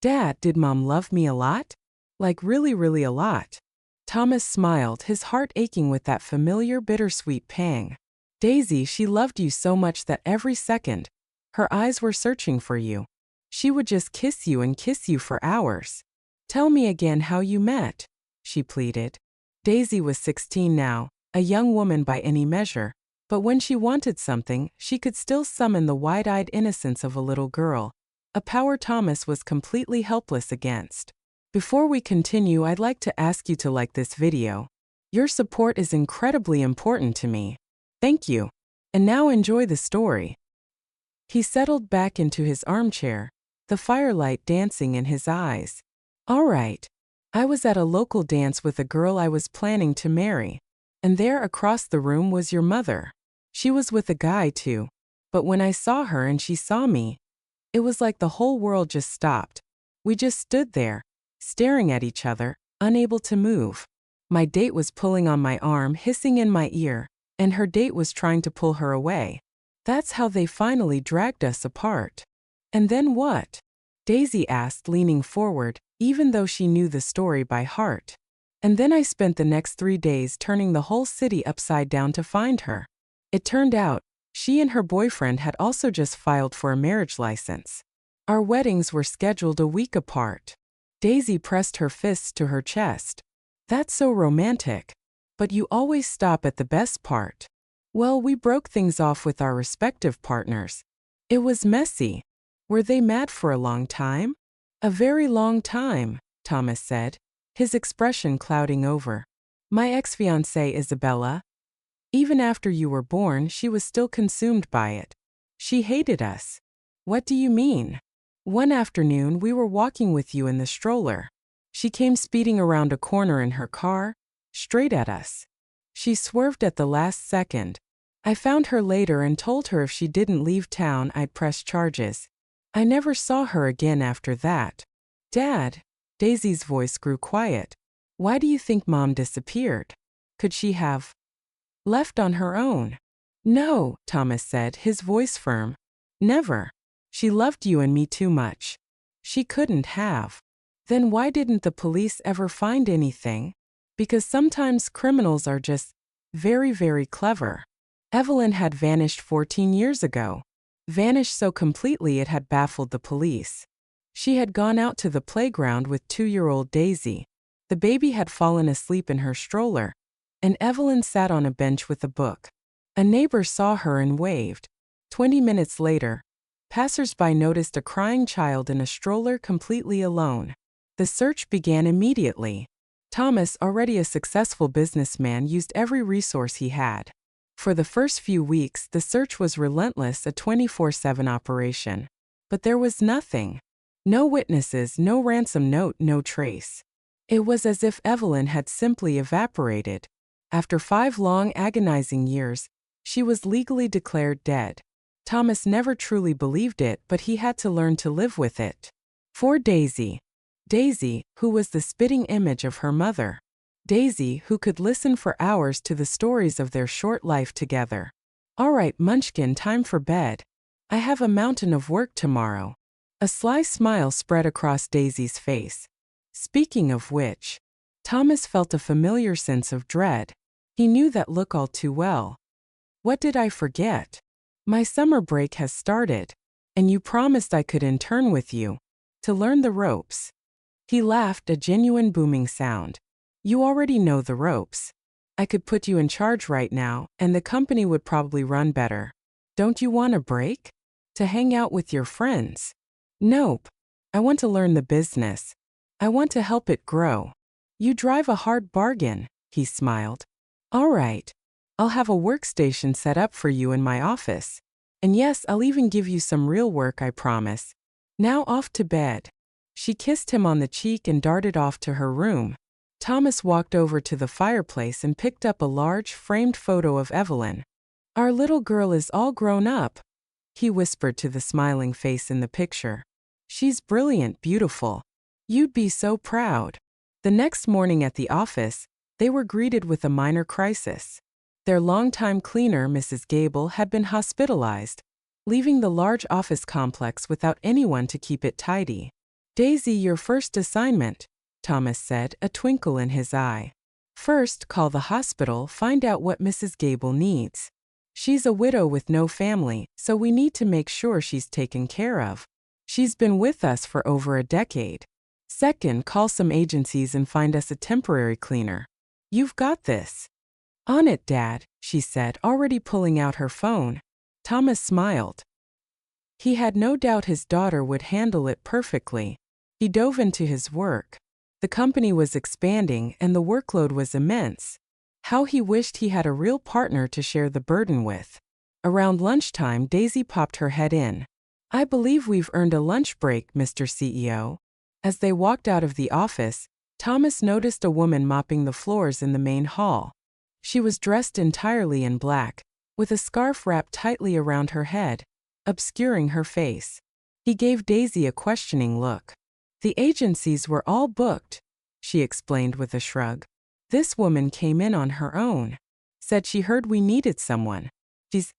Dad, did Mom love me a lot? Like really, really a lot. Thomas smiled, his heart aching with that familiar bittersweet pang. Daisy, she loved you so much that every second, her eyes were searching for you. She would just kiss you and kiss you for hours. Tell me again how you met, she pleaded. Daisy was 16 now, a young woman by any measure, but when she wanted something, she could still summon the wide-eyed innocence of a little girl, a power Thomas was completely helpless against. Before we continue, I'd like to ask you to like this video. Your support is incredibly important to me. Thank you. And now enjoy the story. He settled back into his armchair, the firelight dancing in his eyes. All right. I was at a local dance with a girl I was planning to marry. And there across the room was your mother. She was with a guy too. But when I saw her and she saw me, it was like the whole world just stopped. We just stood there, staring at each other, unable to move. My date was pulling on my arm, hissing in my ear, and her date was trying to pull her away. That's how they finally dragged us apart. And then what? Daisy asked, leaning forward, even though she knew the story by heart. And then I spent the next 3 days turning the whole city upside down to find her. It turned out, she and her boyfriend had also just filed for a marriage license. Our weddings were scheduled a week apart. Daisy pressed her fists to her chest. That's so romantic. But you always stop at the best part. Well, we broke things off with our respective partners. It was messy. Were they mad for a long time? A very long time, Thomas said, his expression clouding over. My ex-fiancée Isabella. Even after you were born, she was still consumed by it. She hated us. What do you mean? One afternoon, we were walking with you in the stroller. She came speeding around a corner in her car, straight at us. She swerved at the last second. I found her later and told her if she didn't leave town, I'd press charges. I never saw her again after that. Dad, Daisy's voice grew quiet. Why do you think Mom disappeared? Could she have left on her own? No, Thomas said, his voice firm. Never. She loved you and me too much. She couldn't have. Then why didn't the police ever find anything? Because sometimes criminals are just very, very clever. Evelyn had vanished 14 years ago. Vanished so completely it had baffled the police. She had gone out to the playground with 2-year-old Daisy. The baby had fallen asleep in her stroller, and Evelyn sat on a bench with a book. A neighbor saw her and waved. 20 minutes later, passers-by noticed a crying child in a stroller completely alone. The search began immediately. Thomas, already a successful businessman, used every resource he had. For the first few weeks, the search was relentless, a 24/7 operation. But there was nothing. No witnesses, no ransom note, no trace. It was as if Evelyn had simply evaporated. After 5 long, agonizing years, she was legally declared dead. Thomas never truly believed it, but he had to learn to live with it. For Daisy. Daisy, who was the spitting image of her mother. Daisy, who could listen for hours to the stories of their short life together. All right, Munchkin, time for bed. I have a mountain of work tomorrow. A sly smile spread across Daisy's face. Speaking of which, Thomas felt a familiar sense of dread. He knew that look all too well. What did I forget? My summer break has started, and you promised I could intern with you, to learn the ropes. He laughed, a genuine booming sound. You already know the ropes. I could put you in charge right now, and the company would probably run better. Don't you want a break? To hang out with your friends? Nope. I want to learn the business. I want to help it grow. You drive a hard bargain, he smiled. All right. I'll have a workstation set up for you in my office. And yes, I'll even give you some real work, I promise. Now off to bed. She kissed him on the cheek and darted off to her room. Thomas walked over to the fireplace and picked up a large, framed photo of Evelyn. Our little girl is all grown up, he whispered to the smiling face in the picture. She's brilliant, beautiful. You'd be so proud. The next morning at the office, they were greeted with a minor crisis. Their longtime cleaner, Mrs. Gable, had been hospitalized, leaving the large office complex without anyone to keep it tidy. Daisy, your first assignment, Thomas said, a twinkle in his eye. First, call the hospital, find out what Mrs. Gable needs. She's a widow with no family, so we need to make sure she's taken care of. She's been with us for over a decade. Second, call some agencies and find us a temporary cleaner. You've got this. On it, Dad, she said, already pulling out her phone. Thomas smiled. He had no doubt his daughter would handle it perfectly. He dove into his work. The company was expanding and the workload was immense. How he wished he had a real partner to share the burden with. Around lunchtime, Daisy popped her head in. I believe we've earned a lunch break, Mr. CEO. As they walked out of the office, Thomas noticed a woman mopping the floors in the main hall. She was dressed entirely in black, with a scarf wrapped tightly around her head, obscuring her face. He gave Daisy a questioning look. The agencies were all booked, she explained with a shrug. This woman came in on her own. Said she heard we needed someone. She's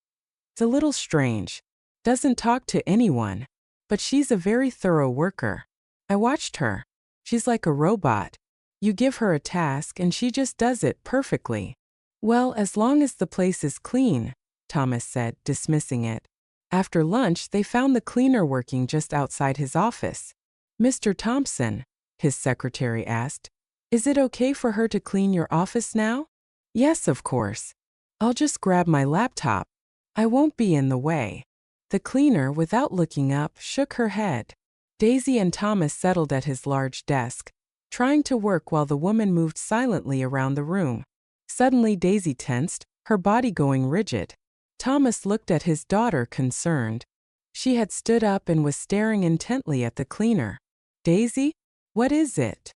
a little strange. Doesn't talk to anyone. But she's a very thorough worker. I watched her. She's like a robot. You give her a task and she just does it perfectly. Well, as long as the place is clean, Thomas said, dismissing it. After lunch, they found the cleaner working just outside his office. Mr. Thompson, his secretary asked, is it okay for her to clean your office now? Yes, of course. I'll just grab my laptop. I won't be in the way. The cleaner, without looking up, shook her head. Daisy and Thomas settled at his large desk, trying to work while the woman moved silently around the room. Suddenly Daisy tensed, her body going rigid. Thomas looked at his daughter, concerned. She had stood up and was staring intently at the cleaner. Daisy? What is it?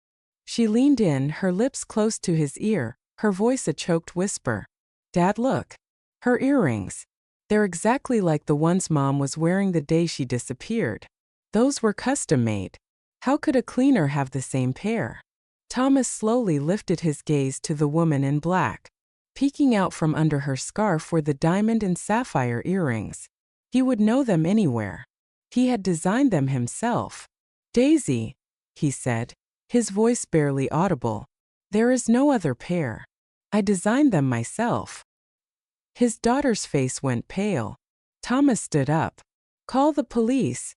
She leaned in, her lips close to his ear, her voice a choked whisper. Dad, look. Her earrings. They're exactly like the ones Mom was wearing the day she disappeared. Those were custom-made. How could a cleaner have the same pair? Thomas slowly lifted his gaze to the woman in black. Peeking out from under her scarf were the diamond and sapphire earrings. He would know them anywhere. He had designed them himself. Daisy, he said, his voice barely audible. There is no other pair. I designed them myself. His daughter's face went pale. Thomas stood up. Call the police,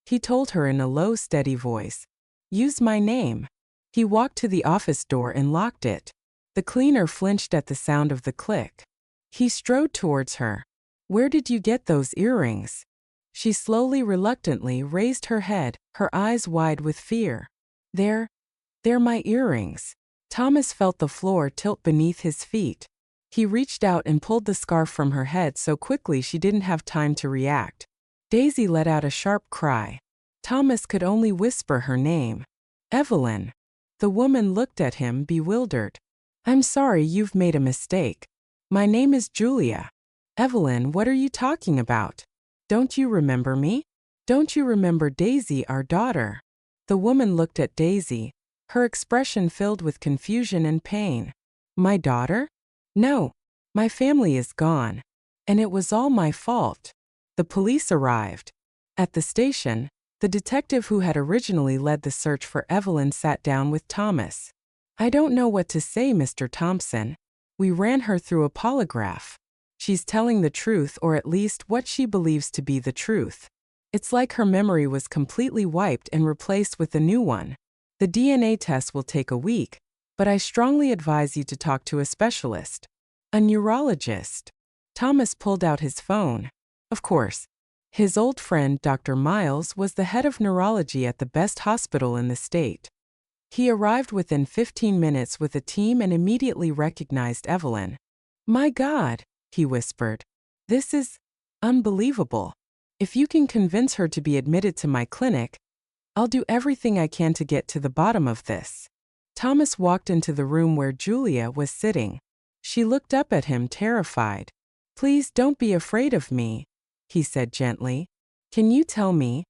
he told her in a low, steady voice. Use my name. He walked to the office door and locked it. The cleaner flinched at the sound of the click. He strode towards her. Where did you get those earrings? She slowly, reluctantly raised her head, her eyes wide with fear. They're my earrings. Thomas felt the floor tilt beneath his feet. He reached out and pulled the scarf from her head so quickly she didn't have time to react. Daisy let out a sharp cry. Thomas could only whisper her name. Evelyn. The woman looked at him, bewildered. I'm sorry, you've made a mistake. My name is Julia. Evelyn, what are you talking about? Don't you remember me? Don't you remember Daisy, our daughter? The woman looked at Daisy, her expression filled with confusion and pain. My daughter? No. My family is gone. And it was all my fault. The police arrived. At the station, the detective who had originally led the search for Evelyn sat down with Thomas. I don't know what to say, Mr. Thompson. We ran her through a polygraph. She's telling the truth, or at least what she believes to be the truth. It's like her memory was completely wiped and replaced with a new one. The DNA test will take a week, but I strongly advise you to talk to a specialist. A neurologist. Thomas pulled out his phone. Of course. His old friend, Dr. Miles, was the head of neurology at the best hospital in the state. He arrived within 15 minutes with a team and immediately recognized Evelyn. My God, he whispered. This is unbelievable. If you can convince her to be admitted to my clinic, I'll do everything I can to get to the bottom of this. Thomas walked into the room where Julia was sitting. She looked up at him, terrified. Please don't be afraid of me, he said gently. Can you tell me,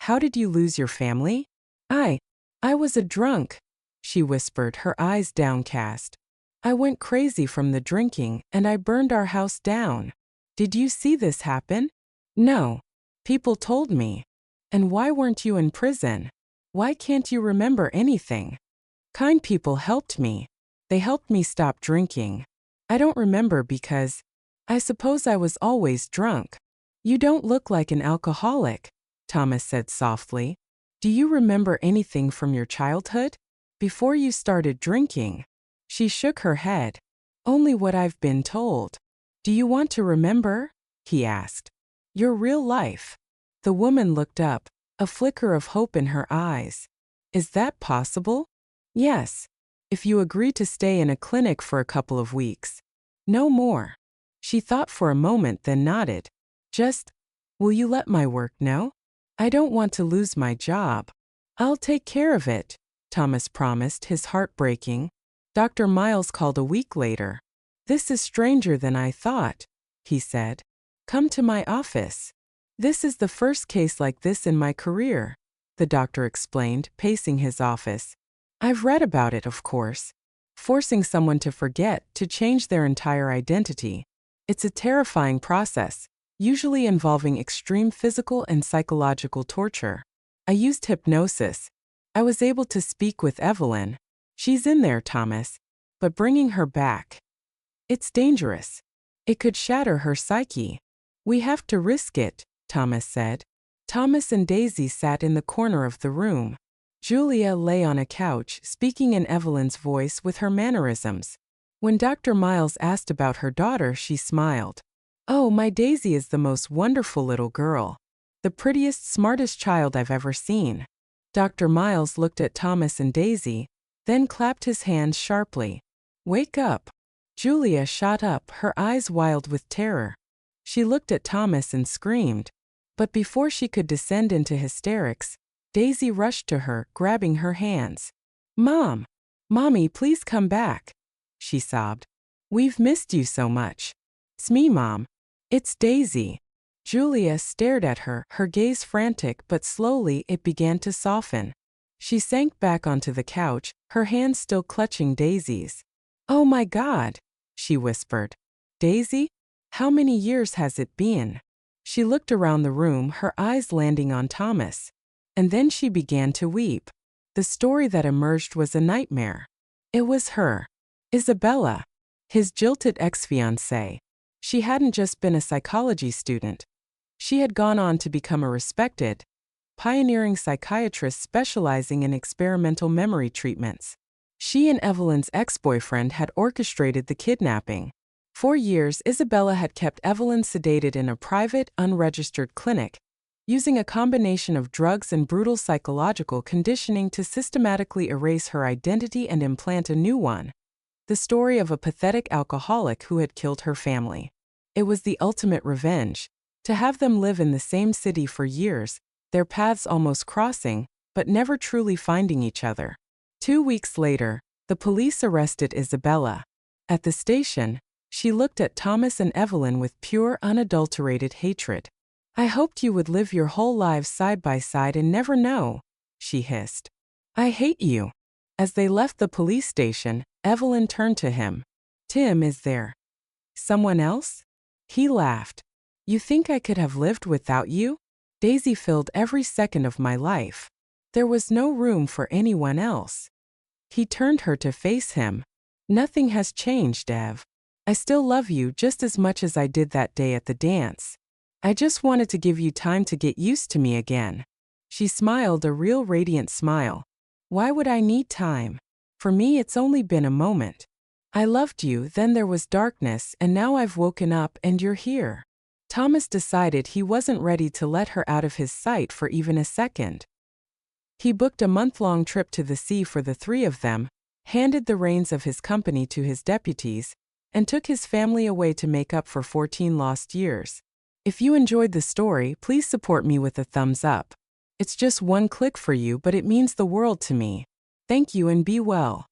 how did you lose your family? I was a drunk, she whispered, her eyes downcast. I went crazy from the drinking and I burned our house down. Did you see this happen? No. People told me. And why weren't you in prison? Why can't you remember anything? Kind people helped me. They helped me stop drinking. I don't remember because I suppose I was always drunk. You don't look like an alcoholic, Thomas said softly. Do you remember anything from your childhood? Before you started drinking? She shook her head. Only what I've been told. Do you want to remember? He asked. Your real life. The woman looked up, a flicker of hope in her eyes. Is that possible? Yes. If you agree to stay in a clinic for a couple of weeks. No more. She thought for a moment then nodded. Will you let my work know? I don't want to lose my job. I'll take care of it, Thomas promised, his heart breaking. Dr. Miles called a week later. This is stranger than I thought, he said. Come to my office. This is the first case like this in my career, the doctor explained, pacing his office. I've read about it, of course. Forcing someone to forget, to change their entire identity. It's a terrifying process, usually involving extreme physical and psychological torture. I used hypnosis. I was able to speak with Evelyn. She's in there, Thomas. But bringing her back. It's dangerous. It could shatter her psyche. We have to risk it, Thomas said. Thomas and Daisy sat in the corner of the room. Julia lay on a couch, speaking in Evelyn's voice with her mannerisms. When Dr. Miles asked about her daughter, she smiled. Oh, my Daisy is the most wonderful little girl. The prettiest, smartest child I've ever seen. Dr. Miles looked at Thomas and Daisy, then clapped his hands sharply. Wake up. Julia shot up, her eyes wild with terror. She looked at Thomas and screamed. But before she could descend into hysterics, Daisy rushed to her, grabbing her hands. Mom! Mommy, please come back, she sobbed. We've missed you so much. It's me, Mom. It's Daisy. Julia stared at her, her gaze frantic, but slowly it began to soften. She sank back onto the couch, her hands still clutching Daisy's. Oh my God, she whispered. Daisy? How many years has it been? She looked around the room, her eyes landing on Thomas. And then she began to weep. The story that emerged was a nightmare. It was her. Isabella. His jilted ex-fiancée. She hadn't just been a psychology student. She had gone on to become a respected, pioneering psychiatrist specializing in experimental memory treatments. She and Evelyn's ex-boyfriend had orchestrated the kidnapping. For years, Isabella had kept Evelyn sedated in a private, unregistered clinic, using a combination of drugs and brutal psychological conditioning to systematically erase her identity and implant a new one. The story of a pathetic alcoholic who had killed her family. It was the ultimate revenge. To have them live in the same city for years, their paths almost crossing, but never truly finding each other. 2 weeks later, the police arrested Isabella. At the station, she looked at Thomas and Evelyn with pure, unadulterated hatred. I hoped you would live your whole lives side by side and never know, she hissed. I hate you. As they left the police station, Evelyn turned to him. Tim, is there someone else? He laughed. You think I could have lived without you? Daisy filled every second of my life. There was no room for anyone else. He turned her to face him. Nothing has changed, Ev. I still love you just as much as I did that day at the dance. I just wanted to give you time to get used to me again. She smiled, a real radiant smile. Why would I need time? For me, it's only been a moment. I loved you, then there was darkness, and now I've woken up and you're here. Thomas decided he wasn't ready to let her out of his sight for even a second. He booked a month-long trip to the sea for the three of them, handed the reins of his company to his deputies, and took his family away to make up for 14 lost years. If you enjoyed the story, please support me with a thumbs up. It's just one click for you, but it means the world to me. Thank you and be well.